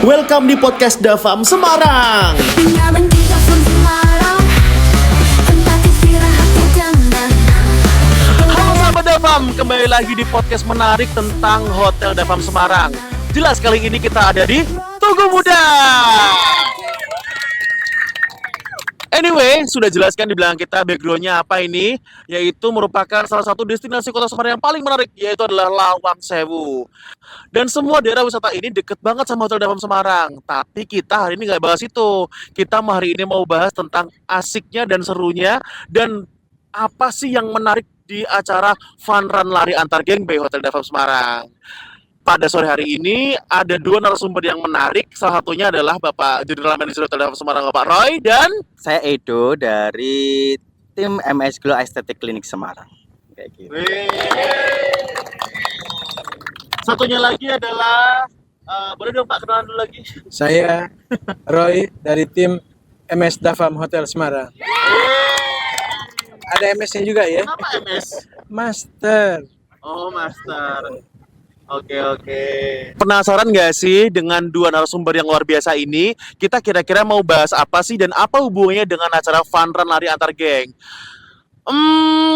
Welcome di podcast Dafam Semarang. Nyaman di Dafam Semarang, tempat istirahat idaman. Halo sahabat Dafam, kembali lagi di podcast menarik tentang Hotel Dafam Semarang. Jelas kali ini kita ada di Tugu Muda. Anyway, sudah jelaskan di belakang kita backgroundnya apa ini, yaitu merupakan salah satu destinasi kota Semarang yang paling menarik, yaitu adalah Lawang Sewu. Dan semua daerah wisata ini deket banget sama Hotel Dafam Semarang. Tapi kita hari ini nggak bahas itu. Kita hari ini mau bahas tentang asiknya dan serunya, dan apa sih yang menarik di acara Fun Run Lari Antar Geng by Hotel Dafam Semarang. Pada sore hari ini ada dua narasumber yang menarik. Salah satunya adalah Bapak General Manager Hotel Dafam Semarang, Bapak Roy, dan Saya Edo dari tim MS Glow Aesthetic Clinic Semarang. Kayak gitu. satunya lagi adalah boleh dong Pak kenalan dulu lagi. Saya Roy dari tim MS Dafam Hotel Semarang. Ada MS-nya juga ya? Kenapa MS? Master. Oh, Master. Oke. Penasaran nggak sih dengan dua narasumber yang luar biasa ini? Kita kira-kira mau bahas apa sih dan apa hubungannya dengan acara Fun Run Lari Antar Geng?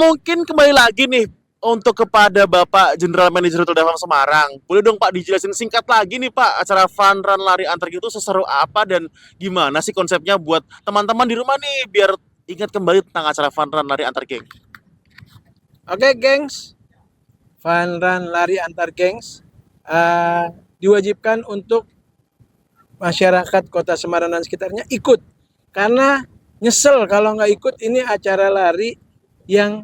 Mungkin kembali lagi nih untuk kepada Bapak General Manager Hotel Dafam Semarang. Boleh dong Pak dijelasin singkat lagi nih Pak, acara Fun Run Lari Antar Geng itu seseru apa dan gimana sih konsepnya buat teman-teman di rumah nih biar ingat kembali tentang acara Fun Run Lari Antar Geng. Oke, gengs. Fun Run Lari Antar Gengs diwajibkan untuk masyarakat Kota Semarang dan sekitarnya ikut. Karena nyesel kalau nggak ikut, ini acara lari yang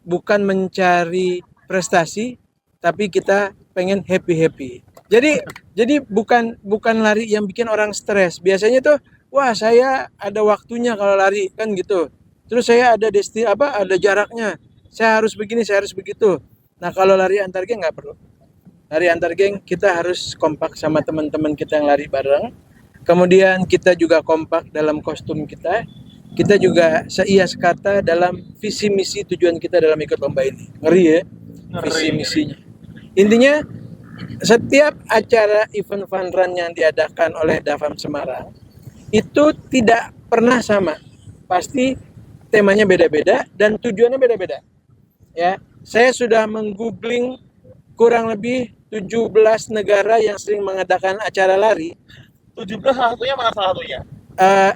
bukan mencari prestasi, tapi kita pengen happy. Jadi bukan lari yang bikin orang stres. Biasanya tuh, wah saya ada waktunya kalau lari kan gitu. Terus saya ada ada jaraknya. Saya harus begini, saya harus begitu. Nah kalau lari antar geng nggak perlu. Lari antar geng kita harus kompak sama teman-teman kita yang lari bareng. Kemudian kita juga kompak dalam kostum kita. Kita juga seia sekata dalam visi misi tujuan kita dalam ikut lomba ini. Ngeri ya visi misinya. Intinya setiap acara event fun run yang diadakan oleh Dafam Semarang itu tidak pernah sama. Pasti temanya beda-beda dan tujuannya beda-beda. Ya, saya sudah menggoogling kurang lebih 17 negara yang sering mengadakan acara lari. 17 salah satunya mana salah satunya?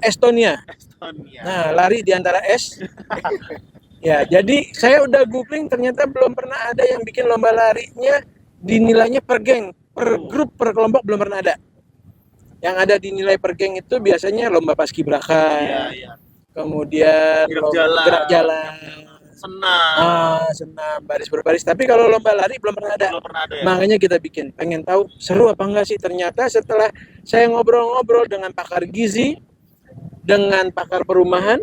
Estonia. Nah, lari di antara S. Ya, jadi saya udah googling ternyata belum pernah ada yang bikin lomba larinya dinilainya per geng, per grup, per kelompok belum pernah ada. Yang ada dinilai per geng itu biasanya lomba paskibraka. Iya. Kemudian gerak jalan. Senam baris berbaris. Tapi kalau lomba lari belum pernah ada. Ya? Makanya kita bikin. Pengen tahu seru apa enggak sih? Ternyata setelah saya ngobrol-ngobrol dengan pakar gizi, dengan pakar perumahan,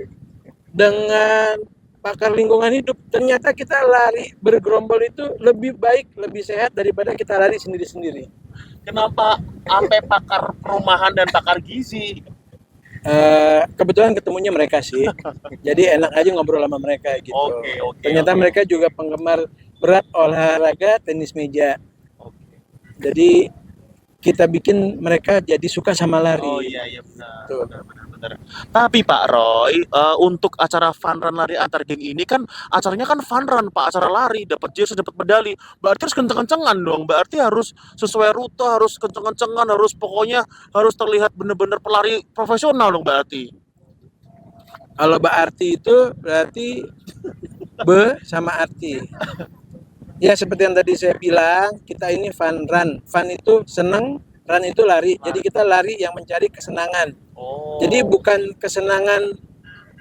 dengan pakar lingkungan hidup, ternyata kita lari bergerombol itu lebih baik, lebih sehat daripada kita lari sendiri-sendiri. Kenapa sampai pakar perumahan dan pakar gizi? Kebetulan ketemunya mereka sih, jadi enak aja ngobrol sama mereka gitu. Oke. Ternyata mereka juga penggemar berat olahraga tenis meja. Jadi kita bikin mereka jadi suka sama lari. Oh iya benar. Tapi Pak Roy, untuk acara Fun Run Lari Antar Geng ini kan acaranya kan fun run Pak, acara lari, dapat jersey, dapat medali. Berarti harus kenceng-kencengan dong. Berarti harus sesuai rute, harus kenceng-kencengan, pokoknya harus terlihat bener-bener pelari profesional dong berarti. Kalau berarti itu berarti be sama arti. Ya seperti yang tadi saya bilang, kita ini fun run. Fun itu seneng, run itu lari. Jadi kita lari yang mencari kesenangan. Jadi bukan kesenangan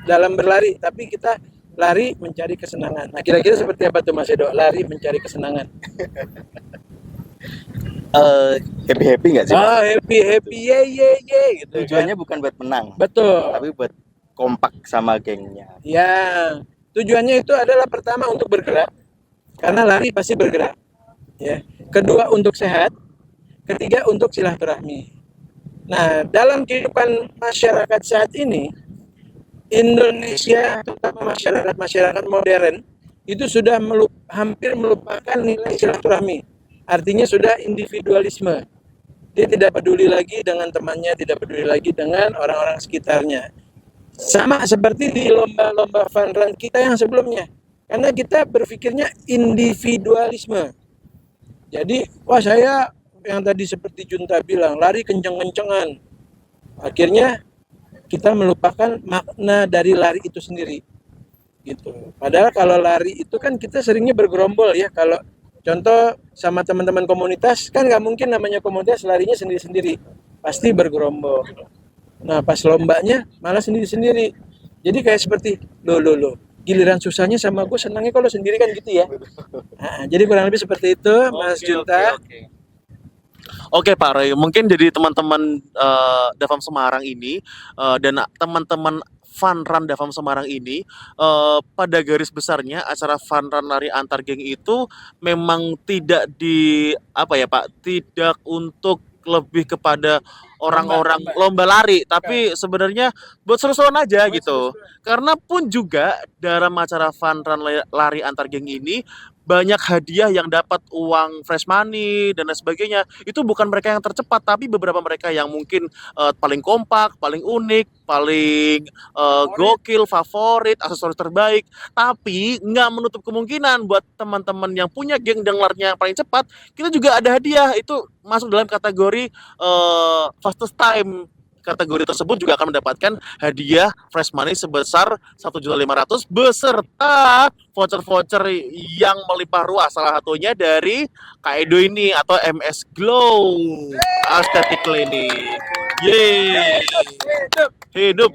dalam berlari, tapi kita lari mencari kesenangan. Nah kira-kira seperti apa tuh Mas Edo? Lari mencari kesenangan. Happy nggak sih? Oh happy, ye gitu. Tujuannya kan? bukan buat menang, Betul. tapi buat kompak sama gengnya. Ya, tujuannya itu adalah pertama untuk bergerak, karena lari pasti bergerak. Ya. Kedua untuk sehat, ketiga untuk silaturahmi. Nah, dalam kehidupan masyarakat saat ini, Indonesia, terutama masyarakat modern, itu sudah hampir melupakan nilai silaturahmi. Artinya sudah individualisme. Dia tidak peduli lagi dengan temannya, tidak peduli lagi dengan orang-orang sekitarnya. Sama seperti di lomba-lomba fun run kita yang sebelumnya. Karena kita berpikirnya individualisme. Jadi, wah saya yang tadi seperti Junta bilang, lari kenceng-kencengan. Akhirnya kita melupakan makna dari lari itu sendiri. Gitu. Padahal kalau lari itu kan kita seringnya bergerombol ya. Kalau contoh sama teman-teman komunitas, kan nggak mungkin namanya komunitas larinya sendiri-sendiri. Pasti bergerombol. Nah, pas lombanya malah sendiri-sendiri. Jadi kayak seperti, loh. Giliran susahnya sama gue, senangnya kalau sendiri kan gitu ya. Nah, jadi kurang lebih seperti itu, Mas Junta. Oke Pak Roy, mungkin jadi teman-teman Davam Semarang ini dan teman-teman Fun Run Davam Semarang ini pada garis besarnya acara Fun Run lari antar geng itu memang tidak di apa ya Pak, tidak untuk lebih kepada orang-orang lomba lari, tapi sebenarnya buat seru-seruan aja gitu. Karena pun juga dalam acara Fun Run lari antar geng ini banyak hadiah yang dapat uang fresh money dan lain sebagainya. Itu bukan mereka yang tercepat, tapi beberapa mereka yang mungkin paling kompak, paling unik, paling gokil, favorit, aksesoris terbaik. Tapi nggak menutup kemungkinan buat teman-teman yang punya geng dan larinya yang paling cepat, kita juga ada hadiah. Itu masuk dalam kategori fastest time. Kategori tersebut juga akan mendapatkan hadiah fresh money sebesar 1.500.000 beserta voucher-voucher yang melimpah ruah, salah satunya dari Kak Edo ini atau MS Glow Aesthetic Clinic. Yeay. Hidup.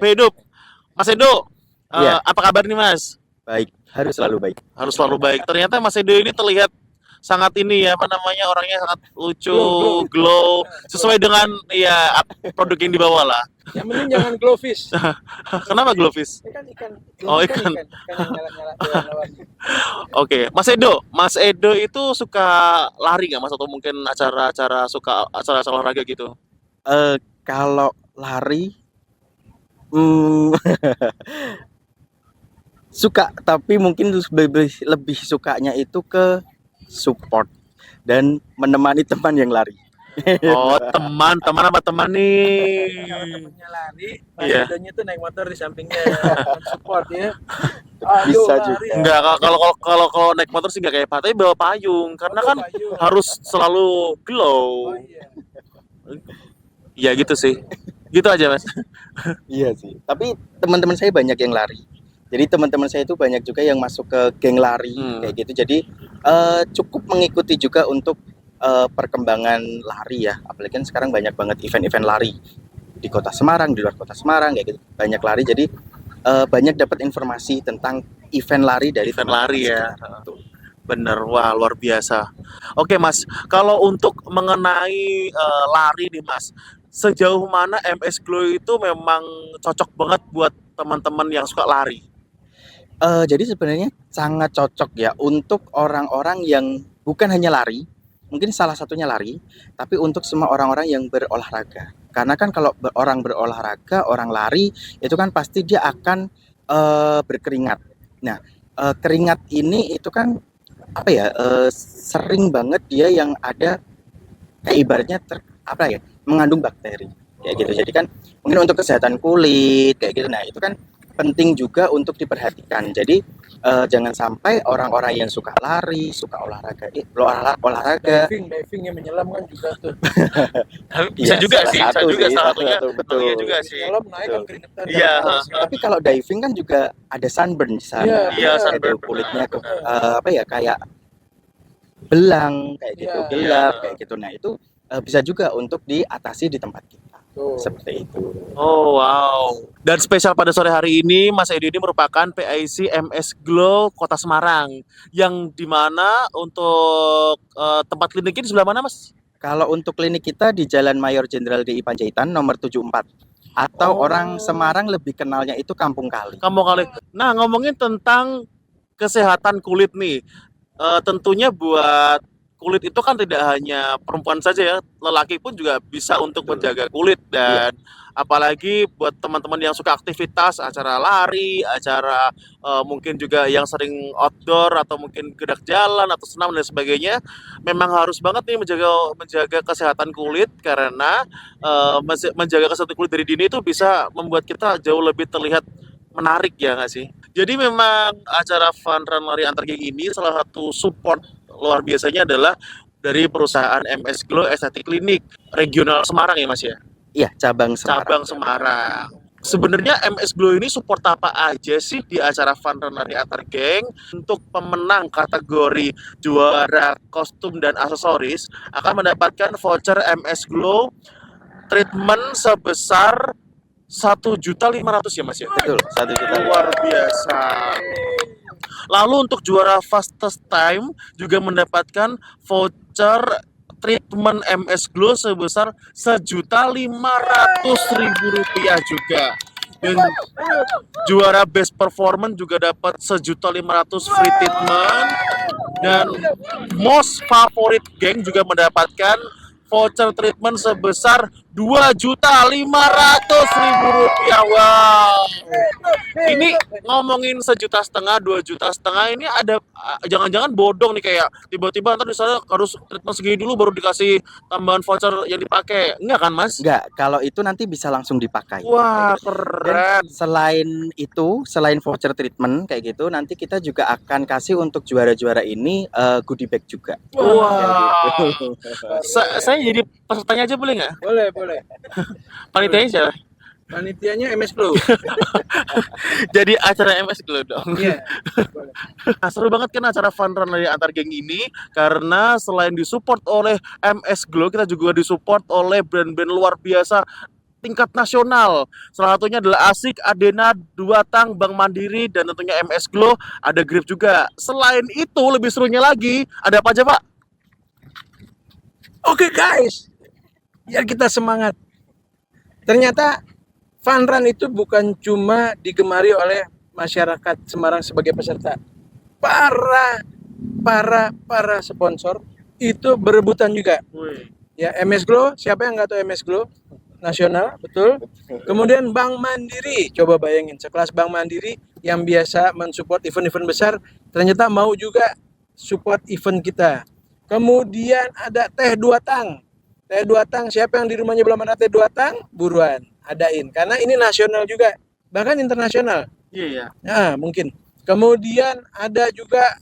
Mas Edo, Iya. apa kabar nih Mas? Baik, harus selalu baik. Harus selalu baik. Ternyata Mas Edo ini terlihat sangat ini ya, apa namanya, orangnya sangat lucu, glow, sesuai dengan ya produk yang dibawa lah. Yang penting jangan glowfish. Kenapa glowfish? Ikan. Oh, ikan. Ikan yang nyala-nyala warna-warni. Oke, Mas Edo itu suka lari nggak Mas, atau mungkin suka acara-acara olahraga gitu? Kalau lari suka, tapi mungkin lebih sukanya itu ke support dan menemani teman yang lari. Oh, teman apa teman nih? Kalau temennya lari, Mas Iya. Edonya tuh naik motor di sampingnya support ya. Bisa lari. juga. Enggak, kalau naik motor sih nggak kayak Pak, tapi bawa payung karena kan Payung. harus selalu glow. Oh iya. Ya gitu sih. Gitu aja Mas. Iya sih. Tapi teman-teman saya banyak yang lari. Jadi teman-teman saya itu banyak juga yang masuk ke geng lari kayak gitu. Jadi cukup mengikuti juga untuk perkembangan lari ya. Apalagi kan sekarang banyak banget event-event lari di Kota Semarang, di luar Kota Semarang kayak gitu. Banyak lari. Jadi banyak dapat informasi tentang event lari dari Event teman-teman lari ya. sekitar. Betul. Bener, wah luar biasa. Oke Mas, kalau untuk mengenai lari nih Mas, sejauh mana MS Glow itu memang cocok banget buat teman-teman yang suka lari? Jadi sebenarnya sangat cocok ya untuk orang-orang yang bukan hanya lari, mungkin salah satunya lari, tapi untuk semua orang-orang yang berolahraga. Karena kan kalau orang berolahraga, orang lari, itu kan pasti dia akan berkeringat. Nah, keringat ini itu kan apa ya, sering banget dia yang ada kayak ibaratnya mengandung bakteri kayak gitu. Jadi kan mungkin untuk kesehatan kulit kayak gitu. Nah, itu kan penting juga untuk diperhatikan. Jadi jangan sampai orang-orang yang suka lari, suka olahraga, Diving yang menyelam kan juga tuh. Bisa Iya, juga salah sih, satu bisa juga sih, salah salah satunya. satu, betul. Iya juga sih. Menyelam naik kan keringetan. Iya. Tapi kalau diving kan juga ada sunburn di sana. Iya, Kayak sunburn. gitu, kulitnya kayak belang kayak gitu, Iya. gelap kayak gitu. Nah, itu bisa juga untuk diatasi di tempat kita. Tuh. Seperti itu. Oh wow. Dan spesial pada sore hari ini, Mas Edo ini merupakan PIC MS Glow Kota Semarang, yang dimana untuk tempat klinik ini sebelah mana Mas? Kalau untuk klinik kita di Jalan Mayor Jenderal DI Panjaitan nomor 74. Atau orang Semarang lebih kenalnya itu Kampung Kali. Kampung Kali. Nah, ngomongin tentang kesehatan kulit nih, tentunya buat kulit itu kan tidak hanya perempuan saja ya, lelaki pun juga bisa untuk menjaga kulit. Dan apalagi buat teman-teman yang suka aktivitas, acara lari, acara mungkin juga yang sering outdoor atau mungkin gerak jalan atau senam dan sebagainya, memang harus banget nih menjaga kesehatan kulit, karena menjaga kesehatan kulit dari dini itu bisa membuat kita jauh lebih terlihat menarik, ya nggak sih? Jadi memang acara Fun Run Lari Antar Geng ini salah satu support luar biasanya adalah dari perusahaan MS Glow Estetik Klinik Regional Semarang ya Mas ya? Iya, cabang Semarang. Cabang Semarang. Sebenarnya MS Glow ini support apa aja sih di acara Fun Run Lari Antar Geng? Untuk pemenang kategori juara kostum dan aksesoris akan mendapatkan voucher MS Glow treatment sebesar 1.500.000 ya Mas ya? Betul, 1 juta. Luar biasa. Lalu untuk juara fastest time juga mendapatkan voucher treatment MS Glow sebesar 1.500.000 rupiah juga. Dan juara best performance juga dapat 1.500.000 free treatment. Dan most favorite geng juga mendapatkan voucher treatment sebesar 2.500.000 rupiah. Wow. Ini ngomongin 1,5 juta, 2,5 juta, ini ada jangan-jangan bodong nih, kayak tiba-tiba ntar di sana harus treatment segini dulu baru dikasih tambahan voucher yang dipakai. Enggak kan, Mas? Enggak, kalau itu nanti bisa langsung dipakai. Wah, Dan keren. selain itu, selain voucher treatment kayak gitu, nanti kita juga akan kasih untuk juara-juara ini goodie bag juga. Wah. Kayak gitu. Saya jadi pesertanya aja boleh nggak? Boleh. Panitianya siapa? Panitianya MS Glow. Jadi acara MS Glow dong. Iya. Boleh. Nah, seru banget kan acara Fun Run Lari Antar Geng ini, karena selain disupport oleh MS Glow, kita juga disupport oleh brand-brand luar biasa tingkat nasional. Salah satunya adalah Asik, Adena, Duatang, Bank Mandiri, dan tentunya MS Glow, ada Grip juga. Selain itu, lebih serunya lagi, ada apa aja Pak? Oke guys, biar kita semangat. Ternyata Fun Run itu bukan cuma digemari oleh masyarakat Semarang sebagai peserta. Para sponsor itu berebutan juga. Ya, MS Glow, siapa yang nggak tahu MS Glow? Nasional, betul. Kemudian Bank Mandiri, coba bayangin, sekelas Bank Mandiri yang biasa mensupport event-event besar, ternyata mau juga support event kita. Kemudian ada Teh Dua Tang. Teh Dua Tang, siapa yang di rumahnya belum ada Teh Dua Tang? Buruan, adain. Karena ini nasional juga, bahkan internasional. Iya. Nah, mungkin. Kemudian ada juga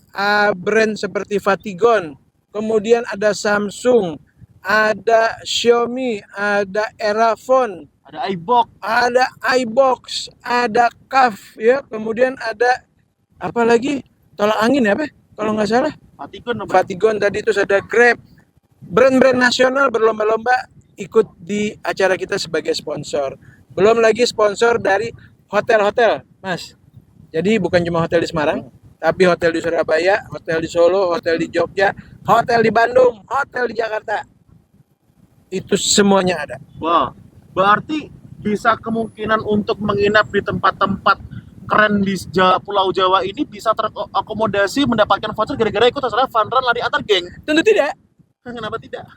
brand seperti Fatigon. Kemudian ada Samsung, ada Xiaomi, ada Erafone, Ada iBox. ada iBox, ada CAF, ya. Kemudian ada apa lagi? Tolak angin ya, apa? Kalau nggak salah. Fatigon tadi itu ada Grab. Brand-brand nasional berlomba-lomba ikut di acara kita sebagai sponsor. Belum lagi sponsor dari hotel-hotel, Mas. Jadi bukan cuma hotel di Semarang, tapi hotel di Surabaya, hotel di Solo, hotel di Jogja, hotel di Bandung, hotel di Jakarta. Itu semuanya ada. Wah, berarti bisa kemungkinan untuk menginap di tempat-tempat keren di Pulau Jawa ini bisa terakomodasi mendapatkan voucher gara-gara ikut acara Fun Run Lari Antar Geng. Tentu tidak. Kenapa tidak?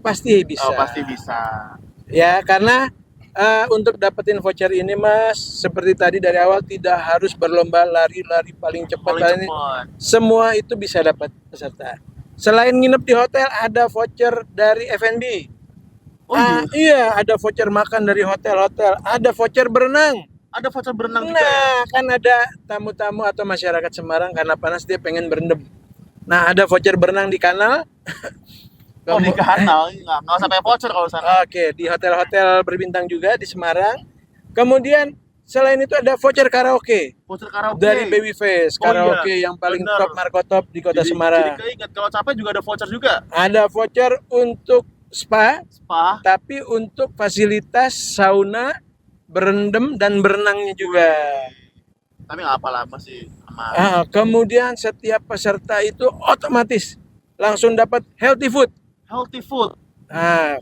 Pasti bisa. Oh, pasti bisa. Ya, karena untuk dapetin voucher ini, Mas, seperti tadi dari awal tidak harus berlomba lari-lari paling cepat. Paling cepat. Semua itu bisa dapat peserta. Selain nginep di hotel, ada voucher dari F&B. Oh Iya, ada voucher makan dari hotel-hotel. Ada voucher berenang. Ada voucher berenang juga. Nah, kan ada tamu-tamu atau masyarakat Semarang karena panas dia pengen berendam. Nah, ada voucher berenang di kanal. Oh, di kanal, nggak sampai voucher kalau sana. Oke, di hotel-hotel berbintang juga di Semarang. Kemudian selain itu ada voucher karaoke Voucher karaoke. dari Babyface, Oh, karaoke iya. yang paling Benar. top markotop di kota Jadi Semarang. keinget kalau capek juga ada voucher juga. Ada voucher untuk spa, Spa. tapi untuk fasilitas sauna, berendam dan berenangnya juga. Tapi nggak apa-apa masih aman. Kemudian setiap peserta itu otomatis langsung dapat healthy food. Healthy food,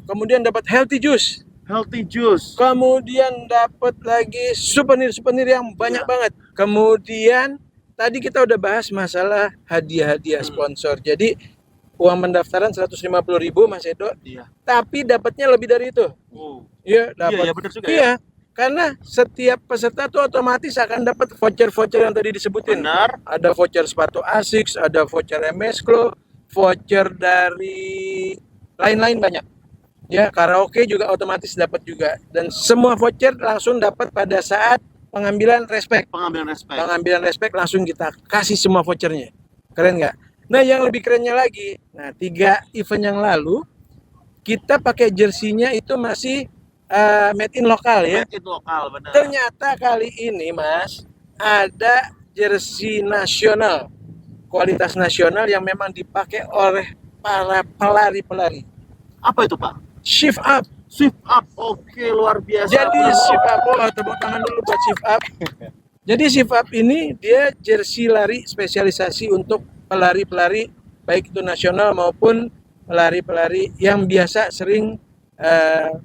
Kemudian dapat healthy juice. healthy juice. Kemudian dapat lagi souvenir-souvenir yang banyak Iya. banget. Kemudian tadi kita udah bahas masalah hadiah-hadiah sponsor. Jadi uang pendaftaran 150.000 Mas Edo, Iya. tapi dapatnya lebih dari itu. Oh. Iya, Iya, dapat. iya benar juga ya. Iya, karena setiap peserta tuh otomatis akan dapat voucher-voucher yang tadi disebutin. Benar. Ada voucher sepatu Asics, ada voucher MS Glow, voucher dari lain-lain banyak. Ya, karaoke juga otomatis dapat juga. Dan semua voucher langsung dapat pada saat pengambilan respek. Pengambilan respek. Pengambilan respek langsung kita kasih semua vouchernya. Keren nggak? Nah, yang lebih kerennya lagi, nah 3 event yang lalu kita pakai jersinya itu masih made in lokal ya. Made in lokal, benar. Ternyata kali ini Mas ada jersey nasional, kualitas nasional yang memang dipakai oleh para pelari-pelari. Apa itu, Pak? Shift Up. Shift Up. Oke, luar biasa. Jadi Shift Up, tepuk tangan dulu buat Shift Up. Jadi Shift Up ini dia jersey lari spesialisasi untuk pelari-pelari baik itu nasional maupun pelari-pelari yang biasa sering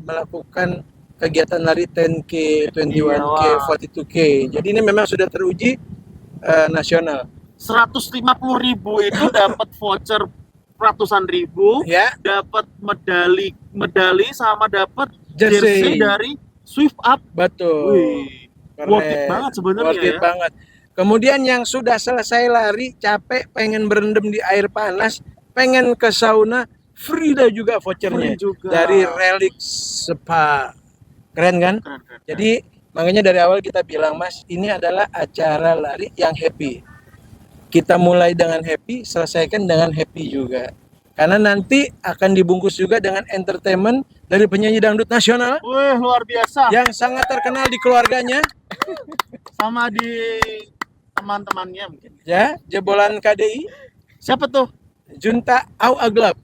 melakukan kegiatan lari 10K, 21K, 42K. Jadi ini memang sudah teruji nasional. 150.000 itu dapat voucher ratusan ribu, Ya, dapat medali sama dapat jersey. jersey dari Swift Up. Betul. Wih, worth it Keren. banget sebenarnya Worth it ya. banget. Kemudian yang sudah selesai lari, capek, pengen berendam di air panas, pengen ke sauna, Frida juga vouchernya Free juga. dari Relic Spa. Keren kan? Keren, keren. Jadi makanya dari awal kita bilang, Mas, ini adalah acara lari yang happy. Kita mulai dengan happy, selesaikan dengan happy juga. Karena nanti akan dibungkus juga dengan entertainment dari penyanyi dangdut nasional Wih, luar biasa. yang sangat terkenal di keluarganya, Sama di teman-temannya mungkin. ya, jebolan KDI, Siapa tuh? Junta Au Aglab.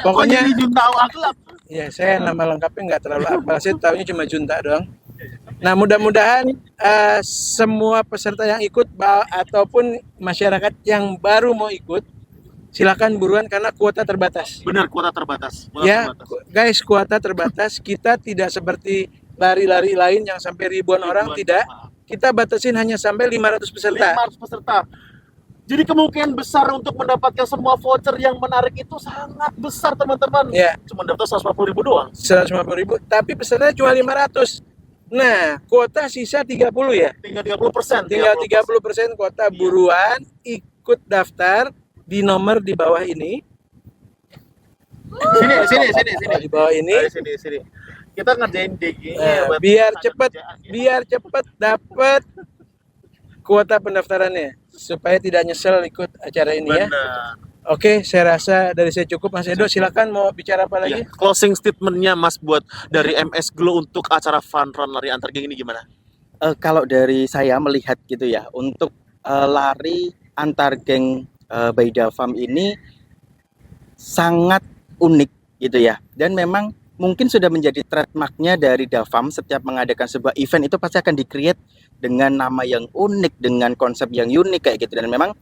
Pokoknya Pokoknya, di Junta Aklab. ya saya nama lengkapnya nggak terlalu hafal, saya tahunya cuma Junta doang. Nah, mudah-mudahan semua peserta yang ikut ataupun masyarakat yang baru mau ikut, silakan buruan karena kuota terbatas. Benar, kuota terbatas. Kuota Ya, terbatas. guys, kuota terbatas. Kita tidak seperti lari-lari lain yang sampai ribuan orang, tidak. Kita batasin hanya sampai 500 peserta. 500 peserta. Jadi kemungkinan besar untuk mendapatkan semua voucher yang menarik itu sangat besar, teman-teman. Ya, Cuma dapat 150.000 doang. 150.000, tapi peserta cuma 500. Nah, kuota sisa 30 ya. Tinggal 30%. Tinggal 30% kuota, buruan ikut daftar di nomor di bawah ini. Sini. Di bawah ini. Ayo, sini. Kita ngerjain DG-nya Nah, biar cepet dapat kuota pendaftarannya supaya tidak nyesel ikut acara ini ya. Benar. Oke, saya rasa dari saya cukup, Mas Edo. Silakan mau bicara apa lagi? Ya, closing statement-nya Mas buat dari MS Glow untuk acara fun run lari antar geng ini gimana? Kalau dari saya melihat gitu ya, untuk lari antar geng by Davam ini sangat unik gitu ya. Dan memang mungkin sudah menjadi trademarknya dari Davam. Setiap mengadakan sebuah event itu pasti akan di-create dengan nama yang unik, dengan konsep yang unik kayak gitu. Dan memang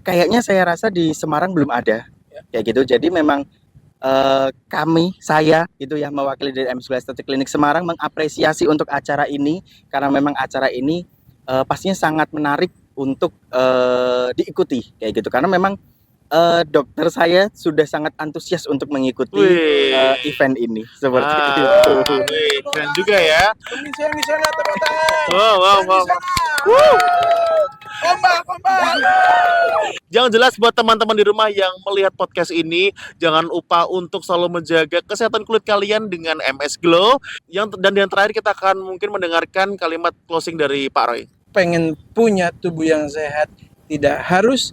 kayaknya saya rasa di Semarang belum ada kayak gitu. Jadi memang saya gitu ya, mewakili dari MS Glow Aesthetic Clinic Semarang mengapresiasi untuk acara ini, karena memang acara ini pastinya sangat menarik untuk diikuti kayak gitu, karena memang dokter saya sudah sangat antusias untuk mengikuti event ini seperti itu. Wih, keren juga ya. Pemirsa yang di sana, tepuk tangan. Wow. Kompak. Jangan jelas buat teman-teman di rumah yang melihat podcast ini, jangan lupa untuk selalu menjaga kesehatan kulit kalian dengan MS Glow. Dan yang terakhir kita akan mungkin mendengarkan kalimat closing dari Pak Roy. Pengen punya tubuh yang sehat, tidak harus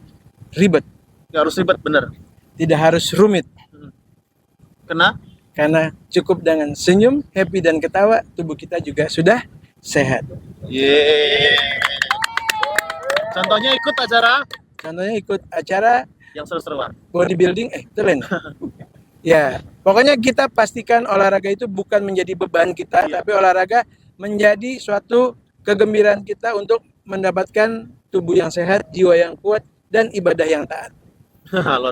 ribet, Gak harus ribet, bener. tidak harus rumit. Kena? Karena cukup dengan senyum, happy dan ketawa, tubuh kita juga sudah sehat. Yeay. Contohnya ikut acara yang seru-seruan. Bodybuilding, keren. Ya, pokoknya kita pastikan olahraga itu bukan menjadi beban kita, tapi olahraga menjadi suatu kegembiraan kita untuk mendapatkan tubuh yang sehat, jiwa yang kuat, dan ibadah yang taat.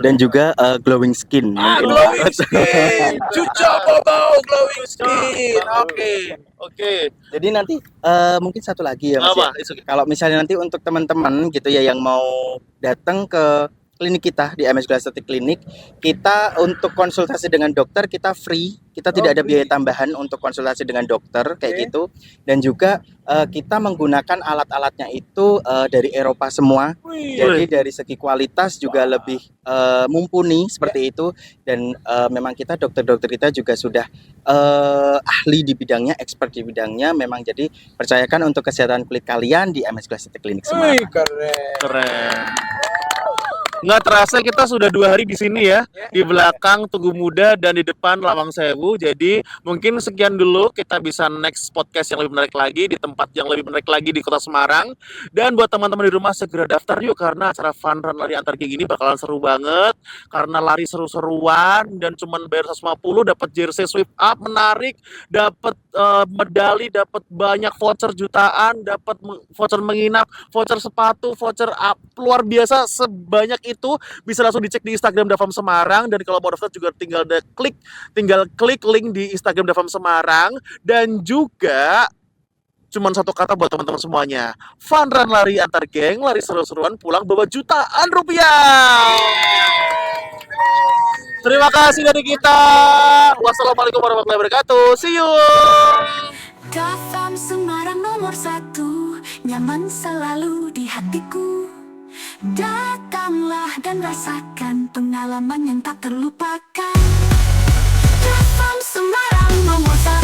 Dan juga glowing skin. mungkin. Glowing skin, cucok bobo, glowing skin. Oke. Jadi nanti mungkin satu lagi ya Mas ya. Apa? It's okay. Kalau misalnya nanti untuk teman-teman gitu ya yang mau datang ke klinik kita di MS Glastic Clinic, kita untuk konsultasi dengan dokter kita free, kita tidak ada biaya tambahan untuk konsultasi dengan dokter kayak Oke. gitu. Dan juga kita menggunakan alat-alatnya itu dari Eropa semua. Jadi dari segi kualitas juga lebih mumpuni seperti itu. Dan memang kita dokter-dokter kita juga sudah ahli di bidangnya, expert di bidangnya. Memang jadi percayakan untuk kesehatan kulit kalian di MS Glastic Clinic Wih, Semarang. keren. Keren. Nggak terasa kita sudah 2 hari di sini ya, di belakang Tugu Muda dan di depan Lawang Sewu. Jadi mungkin sekian dulu, kita bisa next podcast yang lebih menarik lagi di tempat yang lebih menarik lagi di Kota Semarang. Dan buat teman-teman di rumah segera daftar yuk, karena acara fun run lari antar geng ini bakalan seru banget, karena lari seru-seruan dan cuman bayar 150 dapat jersey sweep up menarik, dapat medali, dapat banyak voucher jutaan, dapat voucher menginap, voucher sepatu, voucher up luar biasa sebanyak itu. Bisa langsung dicek di Instagram Davam Semarang, dan kalau mau daftar juga tinggal klik link di Instagram Davam Semarang. Dan juga cuman satu kata buat teman-teman semuanya, fun run lari antar geng, lari seru-seruan pulang bawa jutaan rupiah. Terima kasih dari kita. Wassalamualaikum warahmatullahi wabarakatuh. See you. Davam Semarang nomor 1, nyaman selalu di hatiku. Datanglah dan rasakan pengalaman yang tak terlupakan. Davam Semarang nomor 1.